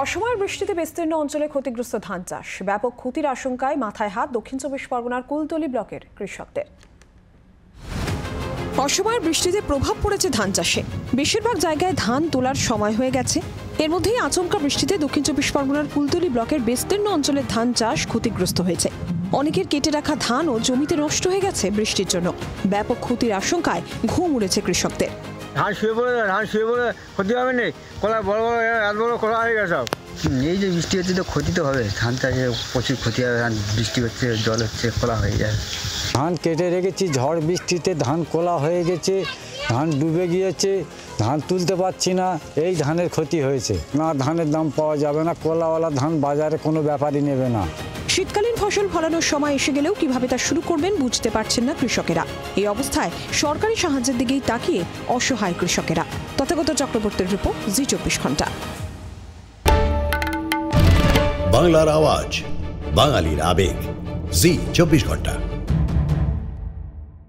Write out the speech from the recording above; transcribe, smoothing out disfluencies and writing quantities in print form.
অসময়ের বৃষ্টিতে বিস্তীর্ণ অঞ্চলে ক্ষতিগ্রস্ত ধান চাষ। ব্যাপক ক্ষতির আশঙ্কায় মাথায় হাত দক্ষিণ চব্বিশ পরগনার কুলতলি ব্লকের কৃষকদের। অসময়ের বৃষ্টিতে প্রভাব পড়েছে ধান চাষে। বেশিরভাগ জায়গায় ধান তোলার সময় হয়ে গেছে। এর মধ্যেই আচমকা বৃষ্টিতে দক্ষিণ চব্বিশ পরগনার কুলতলি ব্লকের বিস্তীর্ণ অঞ্চলের ধান চাষ ক্ষতিগ্রস্ত হয়েছে। অনেকের কেটে রাখা ধানও জমিতে নষ্ট হয়ে গেছে বৃষ্টির জন্য। ব্যাপক ক্ষতির আশঙ্কায় ঘুম উড়েছে কৃষকদের। ধান শুয়ে পড়ে ক্ষতি হবে না, কলা বড় বড় এত বড় কলা হয়ে গেছে। এই যে বৃষ্টি হচ্ছে তো ক্ষতি তো হবে, ধান চাষে প্রচুর ক্ষতি হবে। বৃষ্টি হচ্ছে, জল হচ্ছে, কলা হয়ে যায়। ধান কেটে রেখেছি, ঝড় বৃষ্টিতে ধান কোলা হয়ে গেছে, ধান ডুবে গিয়েছে, ধান তুলতে পারছি না। এই ধানের ক্ষতি হয়েছে। না ধানের দাম পাওয়া যাবে না, কোলাওয়ালা ধান বাজারে কোনো ব্যাপারই নেবে না। শীতকালীন ফসল ফলানোর সময় এসে গেলেও কিভাবে তা শুরু করবেন বুঝতে পারছেন না কৃষকেরা। এই অবস্থায় সরকারি সাহায্যের দিকেই তাকিয়ে অসহায় কৃষকেরা। তথাগত চক্রবর্তীর রিপোর্ট, জি 24 ঘন্টা। বাংলার আওয়াজ, বাঙালির আবেগ, জি 24 ঘন্টা।